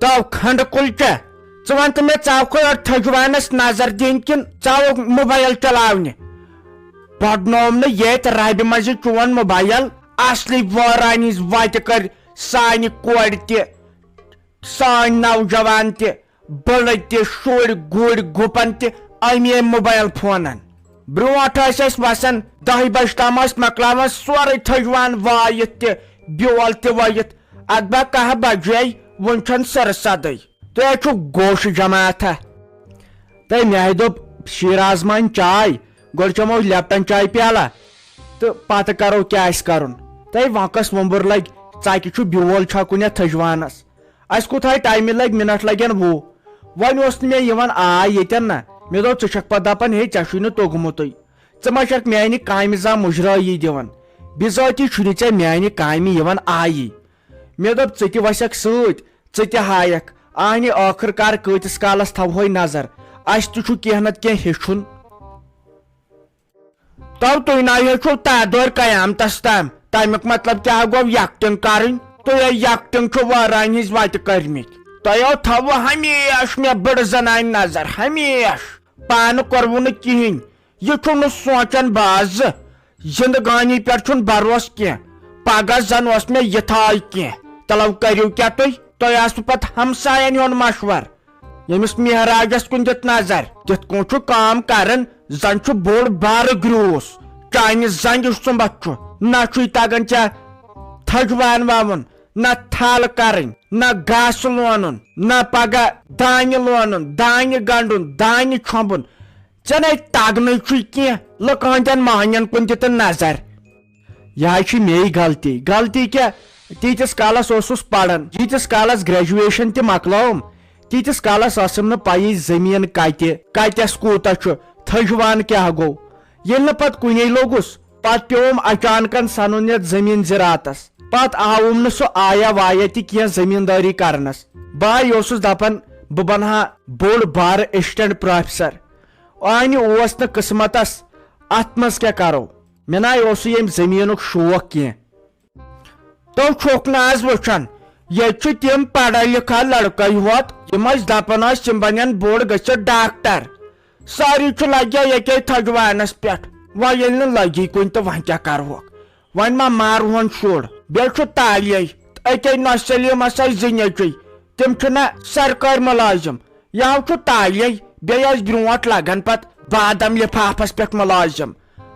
تو کھنڈ کلچہ ون تو مے تھجوانس نظر دین کن ثو موبائل چلاونے پڑنوم یت ربہ مز چون موبائل اصلی وارانی وت کر سانہ کور سان نوجوان بڑ شر گر گپن امی موبائل فونن بروٹ وسان 10 بج تام مکلاوان سورے تھجوان وایت بیول ویت ادبا 10 بجے ون چھن سر سدے تہ گوش جماعت تہ مے دپ شیرازمان چائے گوڑ چمو لیپٹن چائے پیالہ تو پتہ کرو کیا کرن تہ وقس ومبر لگ ٹھہ بیول چھکن تھجوانس اس کوتھائی ٹائم لگ منٹ لگن 20 ون اس مے آے یتن نا مے دپ ٹھک پہ دپان ہے ٹھے چھ توگمت ما چھ میانہ کامہ زا مجرایی دِوان بذاتی چھُنہٕ ژےٚ میانہ کامہ یوان آیی مے دپ ژٕ تہِ وسکھ سۭتۍ ژٕ تہِ ہایکھ آہنہِ ٲخر کار کۭتِس کالس تھاوہوے نظر اسہِ تہِ چھُ کینٛہہ نتہٕ کینٛہہ ہیٚچھُن تو تُہۍ ناوِ چھُو تادور قیامتس تام تمیُک مطلب کیٛاہ گوٚو یکٹنگ کرٕنۍ تُہۍ یکٹنگ چھُ وارانہِ ہِنٛز وتہِ کٔرمٕتۍ تۄہہِ تھوٕ ہمیشہ مےٚ بٔڑ زنانہِ نظر ہمیشہ پانہٕ کوٚروٕ نہٕ کِہینۍ یہ چھُنہٕ سونچان باز زندگانی پہ چھُنہٕ بروس کینٛہہ پگہ زن اوس مےٚ یِتھاے کینٛہہ تلو کٔرِو کیٛاہ تُہۍ آسوٕ پتہٕ ہمساین ہُنٛد مشور ییٚمِس مہراجس کُن دِتھ نظر تِتھ کٔنۍ چھُ کٲم کران زن چھُ بوٚڑ بارٕ گرٛوٗس چانہِ زنگہِ سُمبتھ چھُ نہ چھُے تگان ژےٚ تھجوان ووُن نہ تھل کرٕنۍ نہ گاسہٕ لونُن نہ پگہ دانہِ لونُن دانہِ گنڈُن دانہِ چھۄمبُن ژےٚ نے تگنٕے چھُے کینٛہہ لُکہٕ ہٕنٛدٮ۪ن مہنین کُن دِتہٕ نظر یہ چھِ میے غلطی کیٛاہ تیٖتِس کالس اوسُس پران ییٖتِس کالس گریجویشن تہِ مکلٲوم تیٖتِس کالس ٲسٕم نہٕ پیی زٔمیٖن کتٮ۪س کوٗتاہ چھُ تھجوان کیٛاہ گوٚو ییٚلہِ نہٕ پتہٕ کُنے لوٚگُس پتہٕ پیوم اچانکن سنُن یتھ زٔمیٖن زِراتس پتہٕ آوُم نہٕ سُہ آیا وایا تہِ کینٛہہ زٔمیٖندٲری کرنس بہٕ اوسُس دپان بہٕ بنہٕ بوٚڑ بارٕ اسسٹنٹ پروفیسر آنہِ اوس نہٕ قسمتس اتھ منٛز کیٛاہ کرو مےٚ ناے اوسُے ییٚمہِ زٔمیٖنُک شوق کینٛہہ تو چھُکھ نہٕ آز وٕچھان ییٚتہِ چھُ تِم پڑھا لکھا لڑکے ہوت یِم ٲسۍ دپان ٲسۍ تِم بنن بوٚڑ گٔژھِتھ ڈاکٹر سٲری چھُ لگیا ییٚکے تھجوانس پٮ۪ٹھ وۄنۍ ییٚلہِ نہٕ لگی کُنہِ تہٕ وۄنۍ کیٛاہ کرہوکھ وۄنۍ ما مارہون شُر بیٚیہِ چھُ تالیے اکے نۄسلیمس ٲسۍ 2 نیٚچوۍ تِم چھِنہ سرکٲرۍ مُلٲزم یہو چھُ تالیے بیٚیہِ ٲسۍ برونٛٹھ لگان پتہٕ بادم لفافس پٮ۪ٹھ مُلٲزم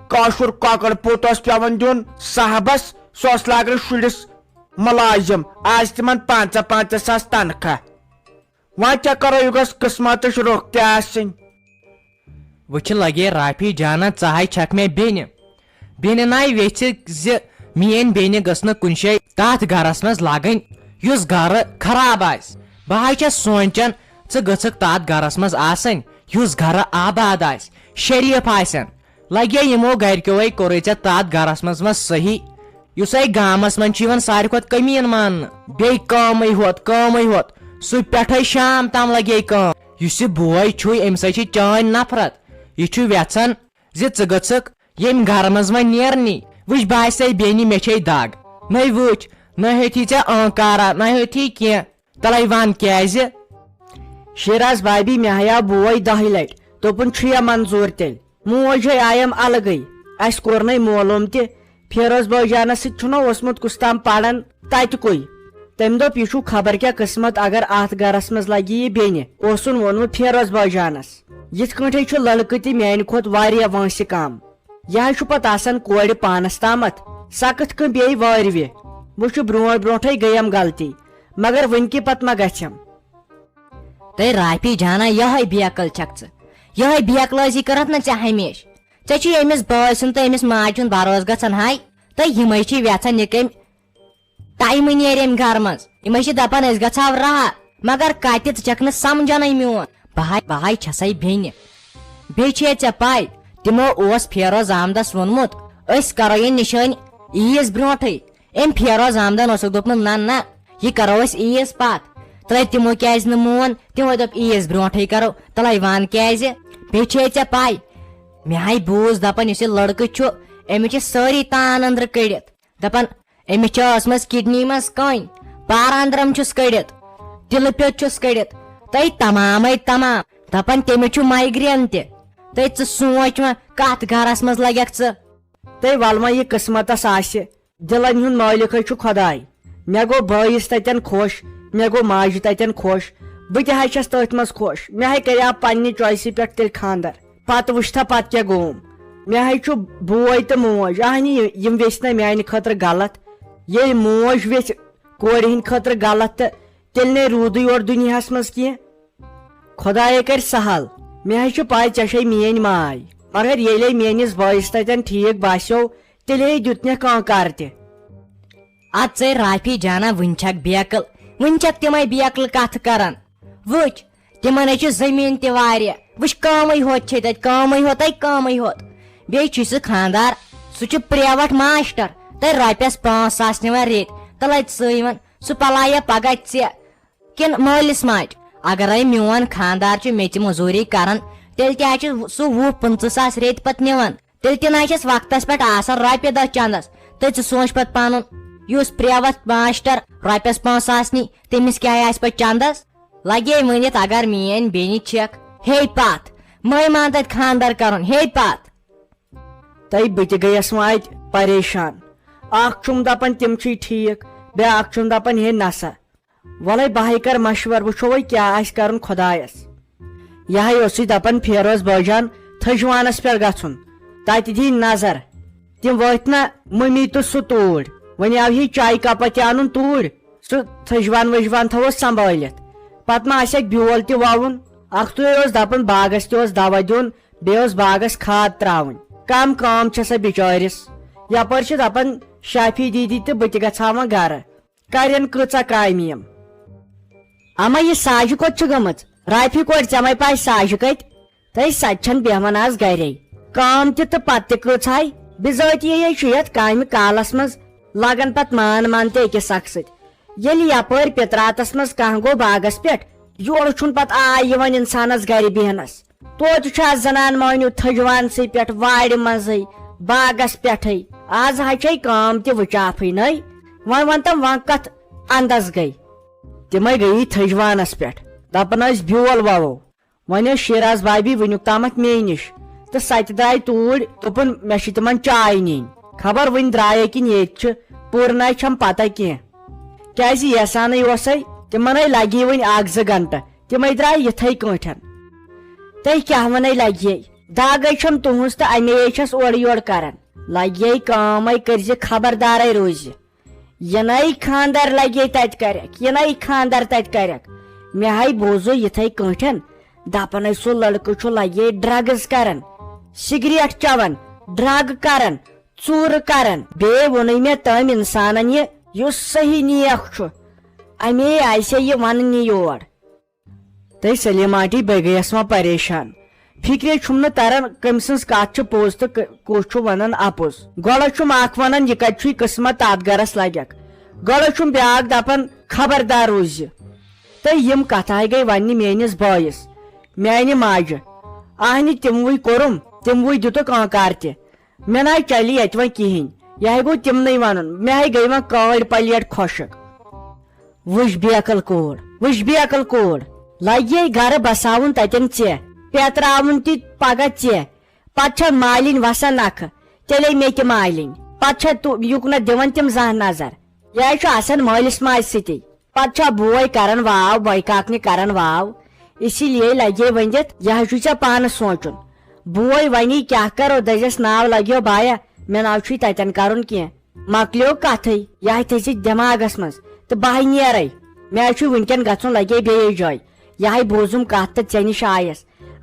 کٲشُر کۄکر پوٚت اوس پیوان دیُن صاحبس سُہ اوس لاگان شُرِس مُلٲزم آز تِمن 5 ساس تنخواہ وۄنۍ کیٛاہ کرو یہِ گوٚژھ قسمتٕچ رُخ تہِ آسٕنۍ وچھ لگے رافی جانا ژاے چھک مے بیٚنہِ ناے ویژھِ زِ میٲنۍ بیٚنہِ گٔژھ نہٕ کُنہِ جایہِ تتھ گرس منٛز لگٕنۍ یُس گرٕ خراب آسہِ بہٕ چھس سونچان ژٕ گٔژھکھ تتھ گرس منٛز آسٕنۍ یُس گرٕ آباد آسہِ شریٖف آسن لگے یِمو گرِکیوے کوٚرُے ژےٚ تتھ گرس منٛز صحیح یُس گامس منٛز چھُ یِوان ساروی کھۄتہٕ کٔمیٖن ماننہٕ بیٚیہِ کٲمٕے ہوت سُہ پٮ۪ٹھے شام تام لگے کٲم یُس یہِ بوے چھُے أمِس سۭتۍ چھِ چٲنۍ نفرت یہِ چھُ یژھان زِ ژٕ گٔژھکھ ییٚمہِ گرٕ منٛز وۄنۍ نیرنی وٕچھ باسے بیٚنہِ مےٚ چھے دگ نٔے وٕچھ نہ ہیٚتھی ژےٚ آنکارا نہ ہیٚتھی کینٛہہ تلے ون کیٛازِ شیراز بھابی مےٚ ہایاو بوے 10 لٹہِ دوٚپُن چھُیا منظوٗر تیٚلہِ موجے آیم الگٕے اسہِ کوٚر نَے معلوٗم تہِ فیروز بٲے جانس سۭتۍ چھُنہ اوسمُت کُس تام پران تتہِ کُے تٔمۍ دوٚپ یہِ چھُ خبر کیٛاہ قسمت اگر اتھ گرس منٛز لگہِ یہِ بیٚنہِ اوسُن ووٚنمُت فیروز بٲے جانس یِتھ کٲٹھۍ چھُ لڑکہٕ تہِ میانہِ کھۄتہٕ واریاہ وٲنٛسہِ کم یہِ چھُ پتہٕ آسان کورِ پانس تامتھ سخت کانٛہہ بیٚیہِ وٲروِ بہٕ چھُ برونٛٹھے گٔیم غلطی مگر وٕنکہِ پتہٕ ما گژھٮ۪م تُہۍ رافی جانا یہے بیکل چھکھ ژٕ یہے بیکلٲزی کرتھ نہ ژےٚ ہمیشہٕ ژےٚ چھُے أمِس بٲے سُنٛد تہٕ أمِس ماجہِ ہُنٛد بروسہٕ گژھان ہاے تہٕ یِمے چھِ یژھان یہِ کٔمۍ ٹایمہٕ نیرِ أمۍ گرٕ منٛز یِمے چھِ دپان أسۍ گژھہو راہ مگر کتہِ ژٕ چھکھ نہٕ سمجھانے میون بہاے چھسے بیٚنہِ بیٚیہِ چھے ژےٚ پاے تِمو اوس فیروز احمدس ووٚنمُت أسۍ کرو یہِ نِشٲنۍ عیٖز برونٛٹھٕے أمۍ فیروز احمدن اوسُکھ دوٚپمُت نہ یہِ کرو أسۍ عیٖز پتہٕ تہٕ تِمو کیازِ نہٕ مون تِمو دوٚپ عیٖز برونٛٹھٕے کرو تلے ون کیازِ بیٚیہِ چھے ژےٚ پاے مےٚ ہاے بوٗز دپان یُس یہِ لڑکہٕ چھُ أمِس چھِ سٲری تان أنٛدرٕ کٔڑِتھ دپان أمِس چھِ ٲسمٕژ کڈنی منٛز کٔنۍ پار أنٛدرم چھُس کٔڑِتھ تلہٕ پیوٚت چھُس کٔڑِتھ تۄہہِ تمامے تمام دپان تٔمِس چھُ مایگرین تہِ تۄہہِ ژٕ سونٛچ وۄنۍ کتھ گرس منٛز لگکھ ژٕ تہٕ ول وۄنۍ یہِ قٕسمتس آسہِ دلن ہُنٛد مٲلِک چھُ خۄداے مےٚ گوٚو بٲیِس تتٮ۪ن خۄش مےٚ گوٚو ماجہِ تتٮ۪ن خۄش بہٕ تہِ حظ چھس تٔتھۍ منٛز خۄش مےٚ حظ کریاو پننہِ چویسہِ پٮ۪ٹھ تیٚلہِ خانٛدر پتہٕ وٕچھتھا پتہٕ کیٛاہ گوٚوُم مےٚ حظ چھُ بوے تہٕ موج اہنہِ یِم ویژھِ نہ میانہِ خٲطرٕ غلط ییٚلہِ موج ویژھِ کورِ ہٕنٛدِ خٲطرٕ غلط تہٕ تیٚلہِ نے روٗدٕے یورٕ دُنیاہس منٛز کینٛہہ خۄداے کرِ سہل مےٚ حظ چھُ پاے ژےٚ چھے میٲنۍ ماے مگر ییٚلے میٲنِس بٲیِس تتٮ۪ن ٹھیٖک باسیو تیٚلے دیُتنکھ کانٛکار تہِ اد ژے رافی جانا وٕنہِ چھکھ بیکل وٕنہِ چھکھ تِمے بیکل کتھ کران وٕچھ تِمن ہے چھُ زٔمیٖن تہِ واریاہ وٕچھ کٲمٕے ہوت چھے تتہِ کٲمٕے ہوت کٲمٕے ہوت بیٚیہِ چھُے سُہ خانٛدار سُہ چھُ پریوٹ ماسٹر تہٕ رۄپیس 5,000 نِوان ریٚتۍ تلے ژٕ یِوان سُہ پلایا پگاہ ژےٚ کِنہٕ مٲلِس ماجہِ اگرے میون خانٛدار چھُ مےٚ تہِ موٚزوٗری کران تیٚلہِ تہِ حظ چھُ سُہ 20-25 ساس ریٚتۍ پتہٕ نِوان تیٚلہِ تہِ نہ چھس وقتس پٮ۪ٹھ آسان رۄپیہِ دہ چندس تہٕ ژٕ سونچ پتہٕ پنُن یُس پریوٹ ماسٹر رۄپیس 5,000 نی تٔمِس کیٛاہ آسہِ پتہٕ چندس لگے ؤنِتھ اگر میٲنۍ بیٚنہِ چھکھ ہے پتھ مے مان تتہِ خانٛدر کرُن ہے پتھ تہٕ بہٕ تہِ گٔیس وۄنۍ اتہِ پریشان اکھ چھُم دپان تِم چھِی ٹھیٖک بیاکھ چھُم دپان ہے نسا وَلے بہے کر مشور وٕچھو وۄنۍ کیٛاہ آسہِ کرُن خۄدایس یہے اوسُے دپان فیروز بٲجان تھٔجوانس پٮ۪ٹھ گژھُن تتہِ دی نظر تِم وٲتۍ نا مٔمی تہٕ سُہ توٗرۍ وۄنۍ آو ہے چایہِ کپا تہِ اَنُن توٗرۍ سُہ تھٔجوان وٕجوان تھوٚوُس سنبھٲلِتھ پتہٕ ما آسٮ۪کھ بیول تہِ ووُن اکھتُے اوس دپان باغس تہِ اوس دوا دیُن بیٚیہِ اوس باغس کھاد تراوٕنۍ کم کٲم چھےٚ سا بِچٲرِس یپٲرۍ چھِ دپان شافی دیدی تہٕ بہٕ تہِ گژھٕ ہا وۄنۍ گرٕ کرن کۭژاہ کامہِ یِم اما یہِ ساجہِ کوٚت چھِ گٔمٕژ رافی کورِ ژےٚ مے پاے ساجہِ کتہِ تہٕ سۄ تہِ چھنہٕ بیہوان آز گرے کٲم تہِ تہٕ پتہٕ تہِ کۭژاہ بِذٲتی چھُ یتھ کامہِ کالس منٛز لگان پتہٕ مان تہِ أکِس اکھ سۭتۍ ییٚلہِ یپٲرۍ پِتراتس منٛز کانٛہہ گوٚو باغس پٮ۪ٹھ یورٕ چھُنہٕ پتہٕ آے یِوان انسانس گرِ بیہنس توتہِ چھُ آز زنان مٲنِو تھٔجوانسٕے پٮ۪ٹھ وارِ منٛزٕے باغس پٮ۪ٹھٕے آز حظ چھے کٲم تہِ وٕچافٕے نٔے وۄنۍ ون تم وۄنۍ کتھ اندس گٔے تِمے گٔیی تھٔجوانس پٮ۪ٹھ دپان ٲسۍ بیول ووو وۄنۍ ٲس شیراز بھابی وُنیُک تامتھ مے نِش تہٕ سۄ تہِ درٛاے توٗرۍ دوٚپُن مےٚ چھِ تِمن چاے نِنۍ خبر وُنہِ درٛایے کِنہٕ ییٚتہِ چھِ پوٗرٕ ناے چھم پتہ کینٛہہ کیازِ یسانے اوسے تِمنے لگی وُنہِ 1-2 گنٹہٕ تِمے درٛاے یِتھے کٲٹھۍ تُہۍ کیٛاہ ونے لگے داگے چھم تُہنٛز تہٕ امے چھس اورٕ یورٕ کران لگے کٲمے کٔرزِ خبردارے روزِ یِنَے خانٛدر لگے تتہِ کرکھ یِنَے خانٛدر تتہِ کرکھ مےٚ ہاے بوٗزو یِتھے کٲٹھۍ دپان ٲسۍ سُہ لڑکہٕ چھُ لگے ڈرگٕز کران سگریٹ چٮ۪وان ڈرگ کران ژوٗرٕ کران بیٚیہِ ووٚنُے مےٚ تٔمۍ انسانن یہِ یُس صحیح نیک چھُ امے آسہِ یہِ وننہِ یور تہٕ سلیٖم آنٹی بہٕ گٔیس وۄنۍ پریشان فکرے چھُم نہٕ تران کٔمۍ سٕنٛز کتھ چھِ پوٚز تہٕ کُس چھُ ونان اپُز گۄڈٕ چھُم اکھ ونان یہِ کتہِ چھُے قٕسمت تتھ گرس لگکھ گۄڈٕ چھُم بیاکھ دپان خبردار روٗزِ تہٕ یِم کتھاے گٔے وننہِ میٲنِس بٲیِس میانہِ ماجہِ اہنہِ تِموٕے کوٚرُم تِموٕے دِتُکھ کانٛکار تہِ مےٚ ناے چلہِ ییٚتہِ وۄنۍ کِہینۍ یہِ گوٚو تِمنٕے ونُن مےٚ ہاے گٔے وۄنۍ کٲڑۍ پلیٹ خۄشک وٕچھ بیکل کوٗر لگے گرٕ بساوُن تتٮ۪ن ژےٚ پیتراوُن تہِ پگہہ ژےٚ پتہٕ چھےٚ مالِنۍ وسان نکھٕ تیٚلے مےٚ تہِ مالِنۍ پتہٕ چھےٚ یُکنتھ دِوان تِم زانٛہہ نظر یہِ حظ چھُ آسان مٲلِس ماجہِ سۭتی پتہٕ چھا بوے کران واو بٲے کاکنہِ کران واو اسی لیے لگے ؤنِتھ یہِ حظ چھُے ژےٚ پانس سونٛچُن بوے ونی کیٛاہ کرو دٔزِس ناو لگیو بایا مےٚ ناو چھُے تتٮ۪ن کرُن کینٛہہ مکلیو کتھٕے یہِ حظ تھٲیزِ دٮ۪ماغس منٛز تہٕ بہٕ نیرے مےٚ حظ چھُ وُنکٮ۪ن گژھُن لگے بیٚیِس جایہِ یہے بوٗزُم کتھ تہٕ ژےٚ نِش آیس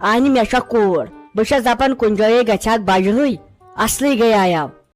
اہنہِ مےٚ چھےٚ کوٗر بہٕ چھس دپان کُنہِ جایے گژھِ ہاکھ بجہٕے اصلٕے گٔے آیاو